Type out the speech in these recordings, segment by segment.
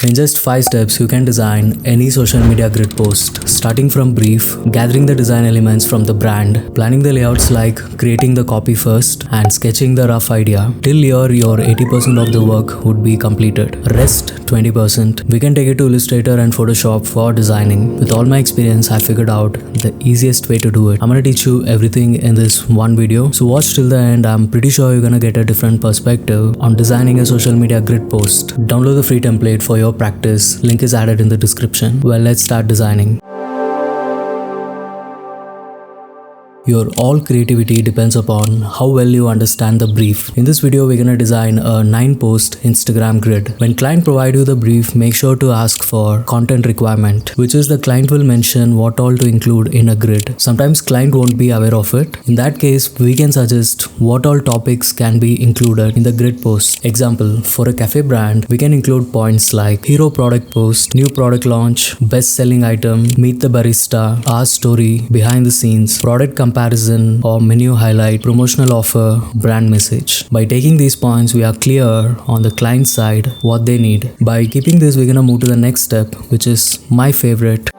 In just 5 steps, you can design any social media grid post, starting from brief, gathering the design elements from the brand, planning the layouts like creating the copy first, and sketching the rough idea. Till here, your 80% of the work would be completed. Rest 20%, we can take it to Illustrator and Photoshop for designing. With all my experience, I figured out the easiest way to do it. I'm gonna teach you everything in this one video, so watch till the end. I'm pretty sure you're gonna get a different perspective on designing a social media grid post. Download the free template for your practice. Link is added in the description. Well, let's start designing. Your all creativity depends upon how well you understand the brief. In this video, we're gonna design a 9-post Instagram grid. When client provide you the brief, make sure to ask for content requirement, which is the client will mention what all to include in a grid. Sometimes client won't be aware of it. In that case, we can suggest what all topics can be included in the grid post. Example, for a cafe brand, we can include points like hero product post, new product launch, best selling item, meet the barista, our story, behind the scenes, product comparison or menu highlight, promotional offer, brand message. By taking these points, we are clear on the client side what they need. By keeping this, we're gonna move to the next step, which is my favorite.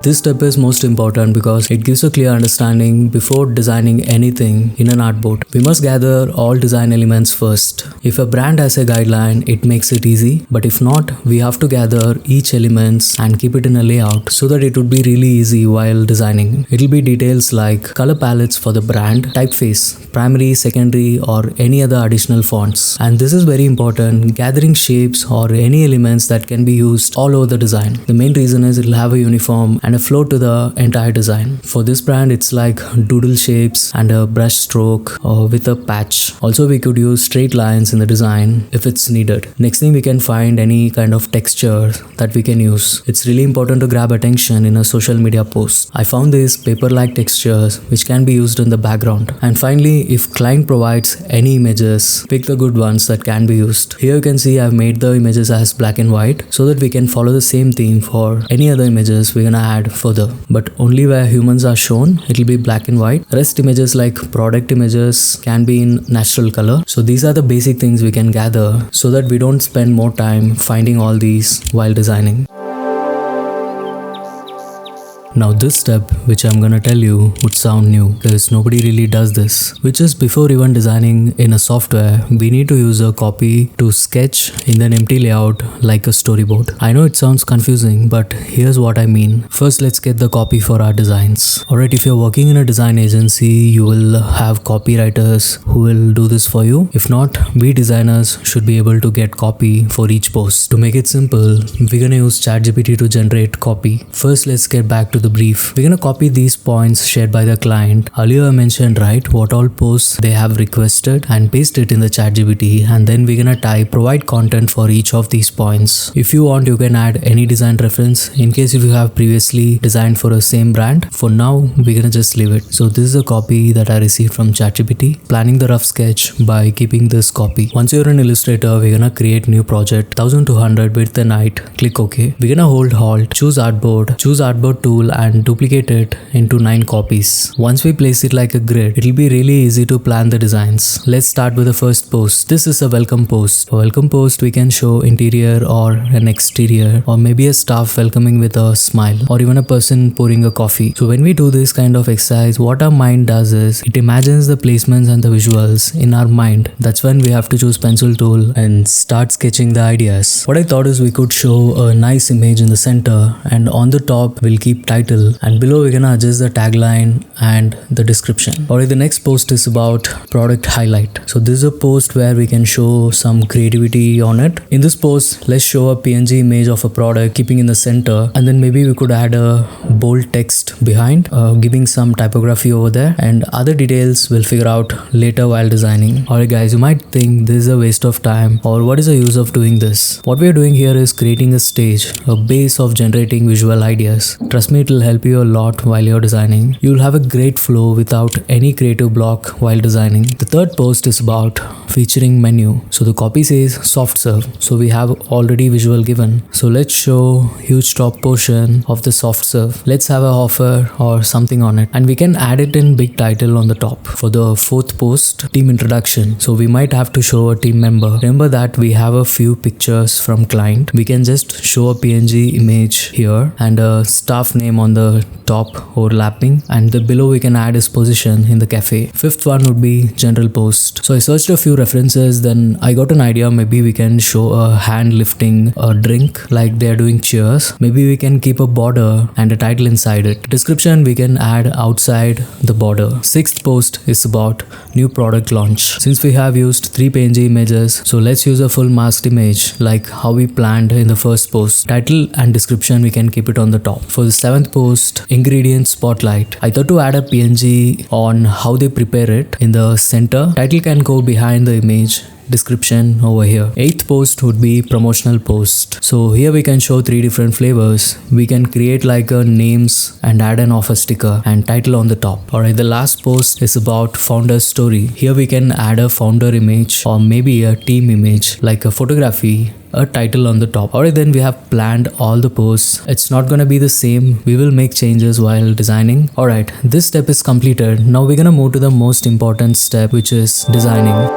This step is most important because it gives a clear understanding before designing anything in an artboard. We must gather all design elements first. If a brand has a guideline, it makes it easy, but if not, we have to gather each elements and keep it in a layout so that it would be really easy while designing. It'll be details like color palettes for the brand, typeface, primary, secondary, or any other additional fonts. And this is very important, gathering shapes or any elements that can be used all over the design. The main reason is it'll have a uniform and a flow to the entire design. For this brand, it's like doodle shapes and a brush stroke with a patch. Also, we could use straight lines in the design if it's needed. Next thing, we can find any kind of texture that we can use. It's really important to grab attention in a social media post. I found these paper-like textures which can be used in the background. And finally, if client provides any images, pick the good ones that can be used. Here you can see I've made the images as black and white so that we can follow the same theme for any other images we're gonna add further, but only where humans are shown it'll be black and white. Rest images like product images can be in natural color. So these are the basic things we can gather so that we don't spend more time finding all these while designing. Now this step, which I'm gonna tell you, would sound new because nobody really does this, which is before even designing in a software, we need to use a copy to sketch in an empty layout like a storyboard. I know it sounds confusing, but here's what I mean. First, let's get the copy for our designs. Alright, if you're working in a design agency, you will have copywriters who will do this for you. If not, we designers should be able to get copy for each post. To make it simple, we're gonna use ChatGPT to generate copy. First, let's get back to the brief. We're gonna copy these points shared by the client. Earlier I mentioned, right, what all posts they have requested and paste it in the ChatGPT, and then we're gonna type provide content for each of these points. If you want, you can add any design reference in case if you have previously designed for a same brand. For now, we're gonna just leave it. So this is a copy that I received from ChatGPT. Planning the rough sketch by keeping this copy. Once you're in Illustrator, we're gonna create new project 1200 width and height. Click OK. We're gonna hold Alt, choose artboard tool and duplicate it into 9 copies. Once we place it like a grid, it'll be really easy to plan the designs. Let's start with the first post. This is a welcome post. For welcome post, we can show interior or an exterior, or maybe a staff welcoming with a smile, or even a person pouring a coffee. So when we do this kind of exercise, what our mind does is it imagines the placements and the visuals in our mind. That's when we have to choose pencil tool and start sketching the ideas. What I thought is we could show a nice image in the center, and on the top we'll keep title, and below we're gonna adjust the tagline and the description. Alright, the next post is about product highlight. So this is a post where we can show some creativity on it. In this post, let's show a PNG image of a product keeping in the center, and then maybe we could add a bold text behind, giving some typography over there, and other details we'll figure out later while designing. Alright guys, you might think this is a waste of time, or what is the use of doing this? What we are doing here is creating a stage, a base of generating visual ideas. Trust me, it will help you a lot while you're designing. You'll have a great flow without any creative block while designing. The third post is about featuring menu. So the copy says soft serve. So we have already visual given. So let's show huge top portion of the soft serve. Let's have a offer or something on it, and we can add it in big title on the top. For the fourth post, team introduction. So we might have to show a team member. Remember that we have a few pictures from client. We can just show a PNG image here and a staff name on the top overlapping, and the below we can add his position in the cafe. Fifth one would be general post. So I searched a few references, then I got an idea. Maybe we can show a hand lifting a drink like they're doing cheers. Maybe we can keep a border and a title inside it. Description we can add outside the border. Sixth post is about new product launch. Since we have used 3 PNG images, so let's use a full masked image like how we planned in the first post. Title and description we can keep it on the top. For the seventh post, ingredient spotlight. I thought to add a PNG on how they prepare it in the center. Title can go behind the image, description over here. Eighth post would be promotional post. So here we can show 3 different flavors. We can create like a names and add an offer sticker and title on the top. Alright, the last post is about founder story. Here we can add a founder image or maybe a team image like a photography, a title on the top. Alright, then we have planned all the posts. It's not gonna be the same. We will make changes while designing. Alright, this step is completed. Now we're gonna move to the most important step, which is designing.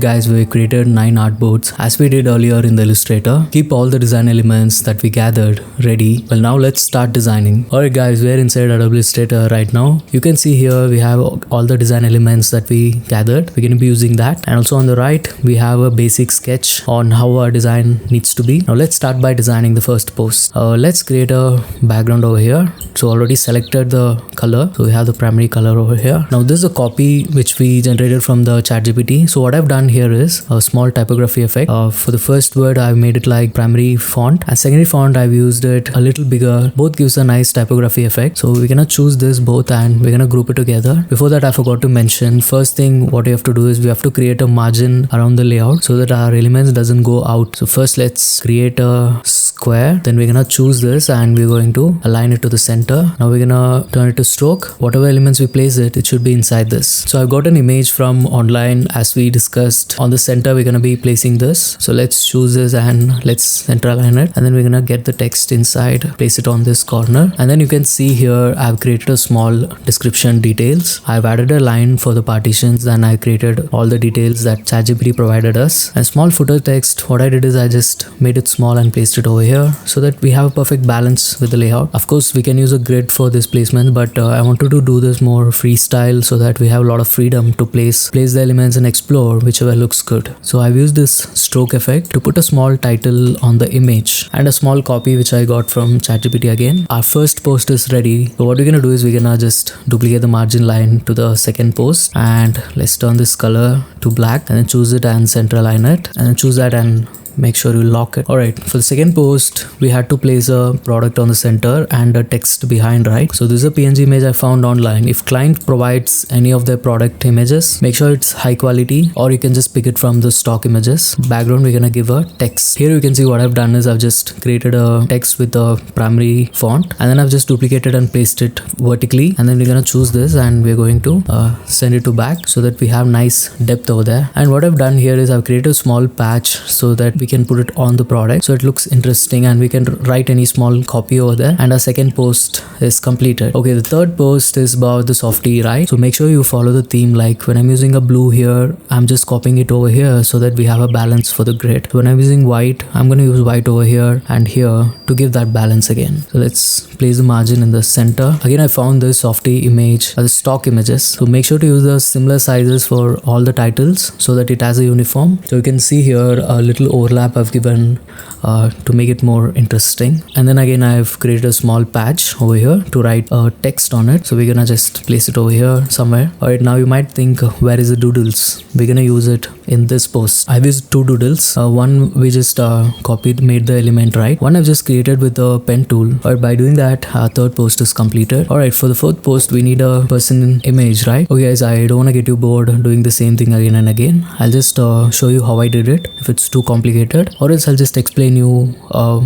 Guys, we created 9 artboards as we did earlier in the Illustrator. Keep all the design elements that we gathered ready. Well, now let's start designing. Alright guys, we're inside Adobe Illustrator right now. You can see here we have all the design elements that we gathered. We're going to be using that, and also on the right we have a basic sketch on how our design needs to be. Now let's start by designing the first post. Let's create a background over here. So already selected the color, so we have the primary color over here. Now this is a copy which we generated from the ChatGPT. So what I've done here is a small typography effect. For the first word I've made it like primary font, and secondary font I've used it a little bigger. Both gives a nice typography effect. So we're gonna choose this both and we're gonna group it together. Before that I forgot to mention, first thing what we have to do is we have to create a margin around the layout so that our elements doesn't go out. So first let's create a square, then we're gonna choose this and we're going to align it to the center. Now we're gonna turn it to stroke. Whatever elements we place it should be inside this. So I've got an image from online as we discussed. On the center we're going to be placing this. So let's choose this and let's center align it, and then we're going to get the text inside, place it on this corner, and then you can see here I've created a small description details. I've added a line for the partitions, and I created all the details that ChatGPT provided us. And small footer text, what I did is I just made it small and placed it over here so that we have a perfect balance with the layout. Of course we can use a grid for this placement, but I wanted to do this more freestyle so that we have a lot of freedom to place the elements and explore whichever looks good. So I've used this stroke effect to put a small title on the image and a small copy which I got from ChatGPT again. Our first post is ready. So what we're gonna do is we're gonna just duplicate the margin line to the second post, and let's turn this color to black and then choose it and center align it, and then choose that and make sure you lock it. Alright, for the second post we had to place a product on the center and a text behind, right? So this is a PNG image I found online. If client provides any of their product images, make sure it's high quality, or you can just pick it from the stock images. Background we're gonna give a text. Here you can see what I've done is I've just created a text with a primary font, and then I've just duplicated and placed it vertically, and then we're gonna choose this and we're going to send it to back so that we have nice depth over there. And what I've done here is I've created a small patch so that we can put it on the product so it looks interesting, and we can write any small copy over there, and our second post is completed. Okay, the third post is about the softie, right? So make sure you follow the theme. Like when I'm using a blue here, I'm just copying it over here so that we have a balance for the grid. So when I'm using white, I'm going to use white over here and here to give that balance again. So let's place the margin in the center. Again, I found this softie image as stock images, so make sure to use the similar sizes for all the titles so that it has a uniform. So you can see here a little overlap I've given to make it more interesting, and then again I've created a small patch over here to write text on it. So we're gonna just place it over here somewhere. Alright, now you might think where is the doodles? We're gonna use it in this post. I've used 2 doodles. One we just made the element right. One I've just created with the pen tool. Alright, by doing that our third post is completed. Alright, for the fourth post we need a person image, right? Okay guys, I don't want to get you bored doing the same thing again and again. I'll just show you how I did it. If it's too complicated, created, or else I'll just explain you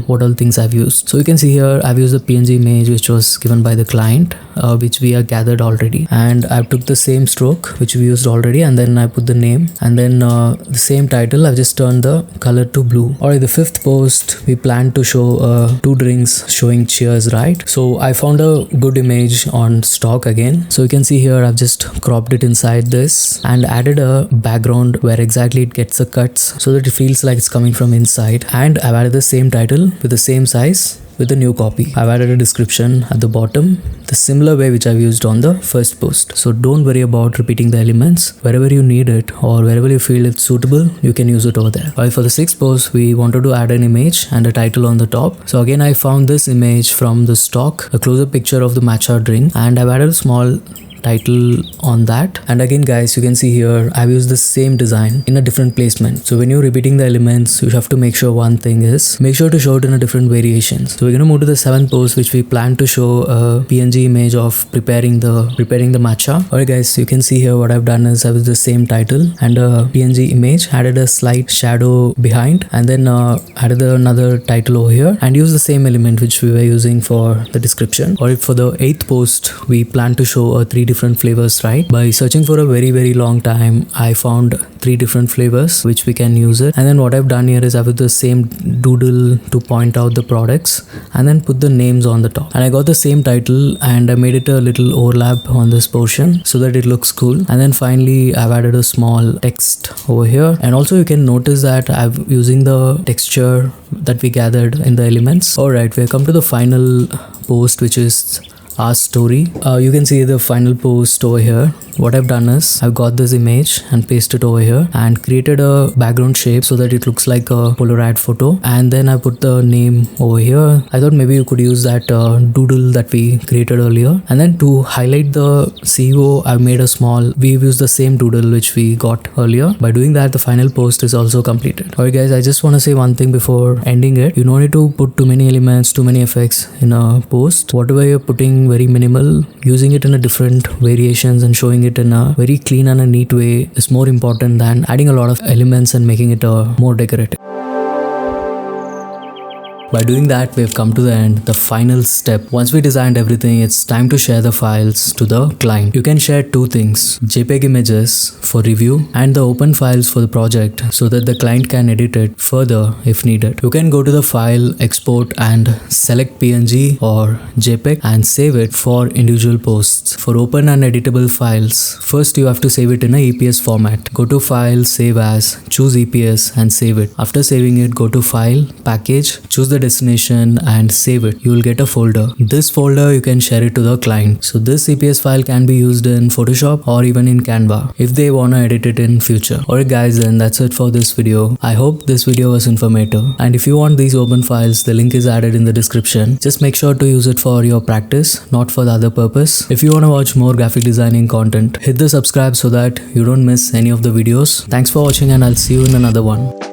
what all things I've used. So you can see here I've used the PNG image which was given by the client, which we have gathered already, and I took the same stroke which we used already, and then I put the name, and then the same title. I've just turned the color to blue. Alright, the fifth post, we plan to show two drinks showing cheers, right? So I found a good image on stock again. So you can see here I've just cropped it inside this and added a background where exactly it gets the cuts so that it feels like it's coming from inside, and I've added the same title with the same size with the new copy. I've added a description at the bottom, the similar way which I've used on the first post. So don't worry about repeating the elements. Wherever you need it or wherever you feel it's suitable, you can use it over there. Alright, for the sixth post, we wanted to add an image and a title on the top. So again, I found this image from the stock, a close-up picture of the matcha drink, and I've added a small title on that. And again guys, you can see here I've used the same design in a different placement. So when you're repeating the elements, you have to make sure one thing is, make sure to show it in a different variations. So we're going to move to the seventh post, which we plan to show a PNG image of preparing the matcha. Alright guys, you can see here what I've done is I've used the same title and a PNG image, added a slight shadow behind, and then added another title over here and used the same element which we were using for the description. Alright, for the eighth post, we plan to show a three different flavors, right? By searching for a very long time, I found three different flavors which we can use it. And then what I've done here is I've used the same doodle to point out the products and then put the names on the top. And I got the same title and I made it a little overlap on this portion so that it looks cool. And then finally I've added a small text over here. And also you can notice that I'm using the texture that we gathered in the elements. Alright, we have come to the final post, which is our story. You can see the final post over here. What I've done is I've got this image and pasted over here and created a background shape so that it looks like a Polaroid photo, and then I put the name over here. I thought maybe you could use that doodle that we created earlier, and then to highlight the CEO I've made a small, we've used the same doodle which we got earlier. By doing that, the final post is also completed. Alright guys, I just want to say one thing before ending it. You don't need to put too many elements, too many effects in a post. Whatever you're putting, very minimal, using it in a different variations and showing it in a very clean and a neat way is more important than adding a lot of elements and making it more decorative. By doing that, we have come to the end, the final step. Once we designed everything, it's time to share the files to the client. You can share two things: JPEG images for review and the open files for the project so that the client can edit it further if needed. You can go to the file, export and select PNG or JPEG and save it for individual posts. For open and editable files, first you have to save it in a EPS format. Go to File, Save As, choose EPS and save it. After saving it, go to File, Package, choose the destination and save it. You will get a folder. This folder you can share it to the client. So this EPS file can be used in Photoshop or even in Canva if they wanna edit it in future. Alright guys, then that's it for this video. I hope this video was informative, and if you want these open files, the link is added in the description. Just make sure to use it for your practice, not for the other purpose. If you wanna watch more graphic designing content, hit the subscribe so that you don't miss any of the videos. Thanks for watching and I'll see you in another one.